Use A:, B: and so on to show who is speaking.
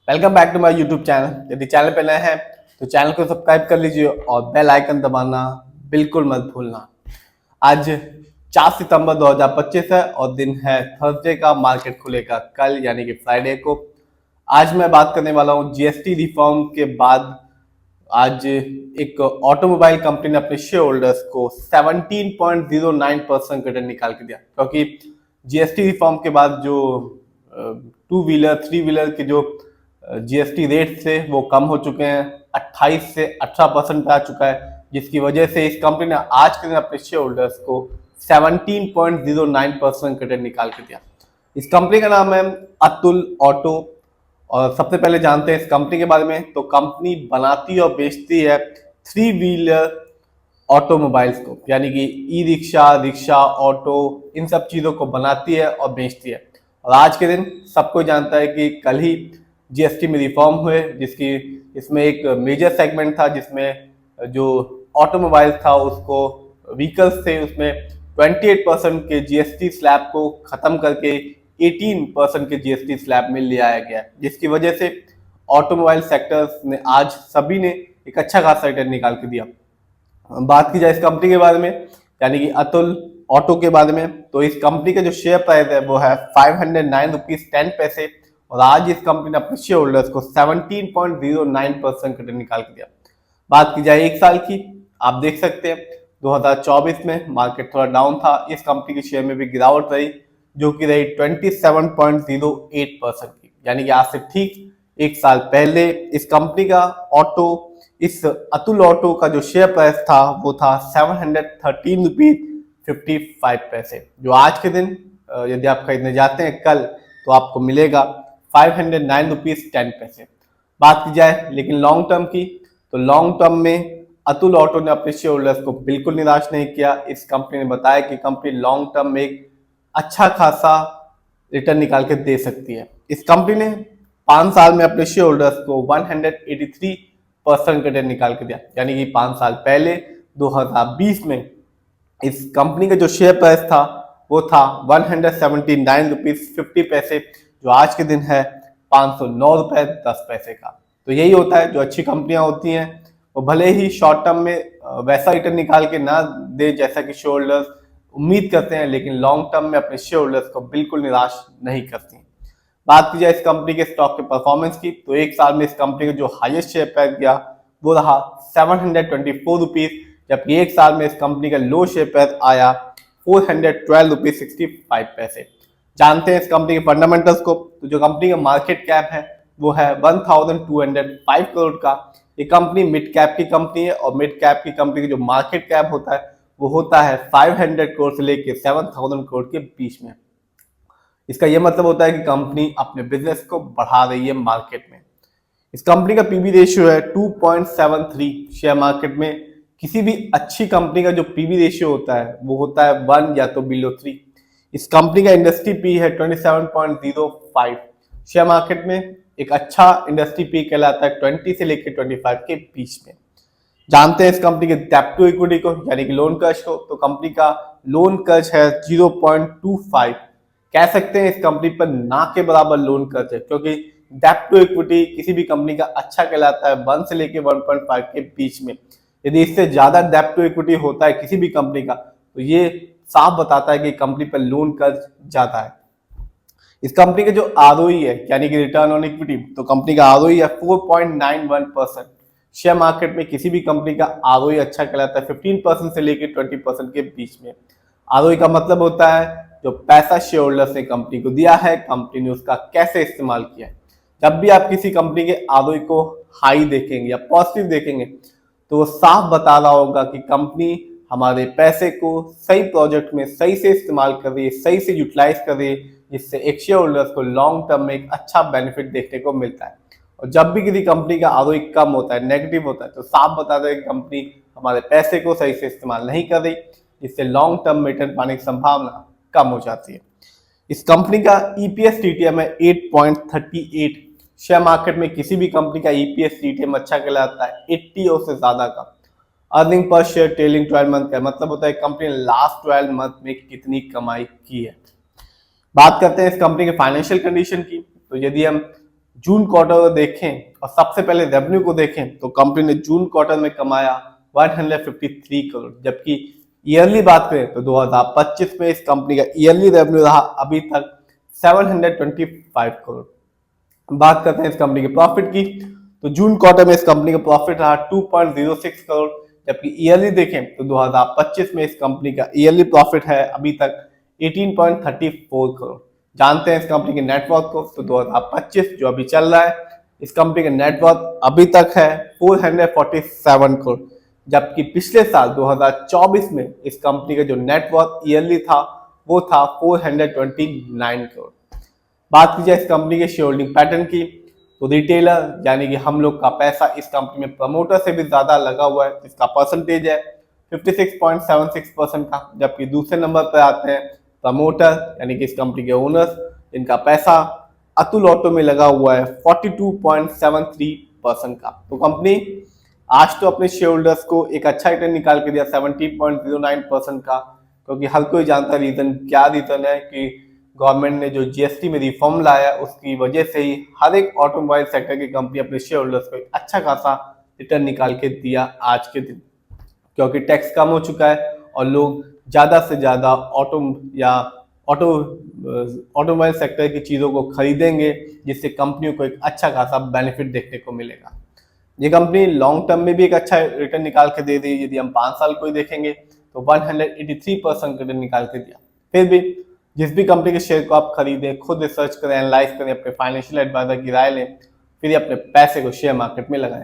A: Welcome back to my YouTube channel. यदि channel पे नए हैं तो चैनल को सब्सक्राइब कर लीजिए और बेल आइकन दबाना बिल्कुल मत भूलना। आज 4 सितंबर 2025 है और दिन है थर्सडे का। मार्केट खुलेगा कल यानी कि फ्राइडे को। आज मैं बात करने वाला हूँ जीएसटी रिफॉर्म के बाद। आज एक ऑटोमोबाइल कंपनी ने अपने शेयर होल्डर्स को 17.09% रिटर्न निकाल के दिया, क्योंकि जीएसटी रिफॉर्म के बाद जो टू व्हीलर थ्री व्हीलर के जो जीएसटी रेट थे वो कम हो चुके हैं, 28 से 18% पे आ चुका है, जिसकी वजह से इस कंपनी ने आज के दिन अपने शेयर होल्डर्स को 17.09% रिटर्न निकाल के दिया। इस कंपनी का नाम है अतुल ऑटो। और सबसे पहले जानते हैं इस कंपनी के बारे में। तो कंपनी बनाती और बेचती है थ्री व्हीलर ऑटोमोबाइल्स को, यानी कि ई रिक्शा, रिक्शा, ऑटो, इन सब चीज़ों को बनाती है और बेचती है। और आज के दिन सबको जानता है कि कल ही जीएसटी में रिफॉर्म हुए, जिसकी इसमें एक मेजर सेगमेंट था जिसमें जो ऑटोमोबाइल था उसको व्हीकल्स थे उसमें 28% के जीएसटी स्लैब को खत्म करके 18% के जीएसटी स्लैब में ले आया गया, जिसकी वजह से ऑटोमोबाइल सेक्टर्स ने आज सभी ने एक अच्छा खासा रिटर्न निकाल के दिया। बात की जाए इस कंपनी के बारे में, यानी कि अतुल ऑटो के बारे में, तो इस कंपनी का जो शेयर प्राइस है वो है 509 रुपीज 10 पैसे। और आज इस कंपनी ने अपने शेयर होल्डर्स को 17.09% रिटर्न निकाल के दिया। बात की जाए एक साल की, आप देख सकते हैं 2024 में मार्केट थोड़ा डाउन था, इस कंपनी के शेयर में भी गिरावट रही, जो कि रही 27.08% की, यानी कि आज से ठीक एक साल पहले इस कंपनी का ऑटो, इस अतुल ऑटो का जो शेयर प्राइस था वो था 713 रुपीज 55 पैसे, जो आज के दिन यदि आप खरीदने जाते हैं कल तो आपको मिलेगा 509 रुपीज 10 पैसे। बात की जाए लेकिन लॉन्ग टर्म की, तो लॉन्ग टर्म में अतुल ऑटो ने अपने शेयर होल्डर्स को बिल्कुल निराश नहीं किया। इस कंपनी ने बताया कि कंपनी लॉन्ग टर्म में एक अच्छा खासा रिटर्न निकाल के दे सकती है। इस कंपनी ने 5 साल में अपने शेयर होल्डर्स को 183% रिटर्न निकाल के दिया, यानी कि 5 साल पहले 2020 में इस कंपनी का जो शेयर प्राइस था वो था 179 रुपीज 50 पैसे, जो आज के दिन है 509 रुपए 10 पैसे का। तो यही होता है, जो अच्छी कंपनियां होती हैं वो भले ही शॉर्ट टर्म में वैसा रिटर्न निकाल के ना दे जैसा कि शेयर होल्डर्स उम्मीद करते हैं, लेकिन लॉन्ग टर्म में अपने शेयर होल्डर्स को बिल्कुल निराश नहीं करती। बात की जाए इस कंपनी के स्टॉक के परफॉर्मेंस की, तो एक साल में इस कंपनी का जो हाईएस्ट शेयर प्राइस गया वो रहा 724 रुपीज, जबकि एक साल में इस कंपनी का लो शेयर प्राइस आया 412 रुपीज 65 पैसे। जानते हैं इस कंपनी के फंडामेंटल्स को, तो जो कंपनी का मार्केट कैप है वो है 1205 करोड़ का। ये कंपनी मिड कैप की कंपनी है और मिड कैप की कंपनी का जो मार्केट कैप होता है वो होता है 500 करोड़ से लेकर 7000 करोड़ के बीच में। इसका यह मतलब होता है कि कंपनी अपने बिजनेस को बढ़ा रही है मार्केट में। इस कंपनी का पीबी रेशियो है 2.73। शेयर मार्केट में किसी भी अच्छी कंपनी का जो पीबी रेशियो होता है वो होता है 1 या तो बिलो 3। इस कंपनी का इंडस्ट्री पी है 27.05। शेयर मार्केट में एक अच्छा इंडस्ट्री पी कहलाता है 20 से लेकर 25 के बीच में। जानते हैं इस कंपनी के डेब्ट टू इक्विटी को, यानी कि लोन कर्ज को, तो कंपनी का लोन कर्ज है 0.25। कह सकते हैं इस कंपनी पर ना के बराबर लोन कर्ज है, क्योंकि डेब्ट टू इक्विटी किसी भी कंपनी का अच्छा कहलाता है 1 से लेकर 1.5 के बीच में। यदि इससे ज्यादा डेब्ट टू इक्विटी होता है किसी भी कंपनी का तो ये साफ बताता है कि कंपनी पर लोन कर्ज ज्यादा है। इस कंपनी का जो आरओई है, यानी कि रिटर्न ऑन इक्विटी, तो कंपनी का आरओई है 4.91%। शेयर मार्केट में किसी भी कंपनी का आरओई अच्छा कहलाता है 15% से लेकर 20% के बीच में। आरओई का मतलब होता है जो पैसा शेयर होल्डर्स ने कंपनी को दिया है, कंपनी ने उसका कैसे इस्तेमाल किया है। जब भी आप किसी कंपनी के आरओई को हाई देखेंगे या पॉजिटिव देखेंगे तो वो साफ बता रहा होगा कि कंपनी हमारे पैसे को सही प्रोजेक्ट में सही से इस्तेमाल कर रही है, सही से यूटिलाइज कर रही है, जिससे एक शेयर होल्डर्स को लॉन्ग टर्म में एक अच्छा बेनिफिट देखने को मिलता है। और जब भी किसी कंपनी का आरओई कम होता है, नेगेटिव होता है, तो साफ बताता है कि कंपनी हमारे पैसे को सही से इस्तेमाल नहीं कर रही, जिससे लॉन्ग टर्म में रिटर्न पाने की संभावना कम हो जाती है। इस कंपनी का ईपीएस टीटीएम है 8.38। शेयर मार्केट में किसी भी कंपनी का ईपीएस टीटीएम अच्छा कहलाता है 80 और से ज्यादा का। Earning per share trailing 12 month का मतलब होता है कंपनी ने लास्ट 12 मंथ में कितनी कमाई की है। बात करते हैं इस कंपनी के फाइनेंशियल कंडीशन की, तो यदि हम जून क्वार्टर को देखें और सबसे पहले रेवेन्यू को देखें तो कंपनी ने जून क्वार्टर में कमाया 153 करोड़, जबकि ईयरली बात करें तो 2025 में इस कंपनी का ईयरली रेवेन्यू रहा अभी तक 725 करोड़। बात करते हैं इस कंपनी के प्रॉफिट की, तो जून क्वार्टर में इस कंपनी का प्रॉफिट रहा 2.06 करोड़, जबकि ईयरली देखें तो 2025 में इस कंपनी का ईयरली प्रॉफिट है अभी तक 18.34 करोड़। जानते हैं इस कंपनी के नेटवर्थ को, तो 2025 जो अभी चल रहा है इस कंपनी का नेटवर्थ अभी तक है 447 करोड़, जबकि पिछले साल 2024 में इस कंपनी का जो नेटवर्थ ईयरली था वो था 429 करोड़। बात की जाए इस कंपनी के शेयर होल्डिंग पैटर्न की, तो रिटेलर यानी कि हम लोग का पैसा इस कंपनी में प्रमोटर से भी ज्यादा लगा हुआ है, इसका परसेंटेज है 56.76% का, जबकि दूसरे नंबर पर आते हैं प्रमोटर यानी कि इस कंपनी के ओनर्स, इनका पैसा अतुल ऑटो में लगा हुआ है 42.73% का। तो कंपनी आज तो अपने शेयर होल्डर्स को एक अच्छा रिटर्न निकाल के दिया 17.09% का, क्योंकि हर कोई जानता रीजन क्या रीजन है कि गवर्नमेंट ने जो जीएसटी में रिफॉर्म लाया उसकी वजह से ही हर एक ऑटोमोबाइल सेक्टर की कंपनी अपने शेयर होल्डर्स को अच्छा खासा रिटर्न निकाल के दिया आज के दिन, क्योंकि टैक्स कम हो चुका है और लोग ज़्यादा से ज़्यादा ऑटोमोबाइल सेक्टर की चीज़ों को खरीदेंगे, जिससे कंपनियों को एक अच्छा खासा बेनिफिट देखने को मिलेगा। ये कंपनी लॉन्ग टर्म में भी एक अच्छा रिटर्न निकाल के दे दी, यदि हम 5 साल को ही देखेंगे तो 183% रिटर्न निकाल के दिया। फिर भी जिस भी कंपनी के शेयर को आप खरीदें, खुद रिसर्च करें, एनालाइज करें, अपने फाइनेंशियल एडवाइजर की राय लें, फिर अपने पैसे को शेयर मार्केट में लगाएं।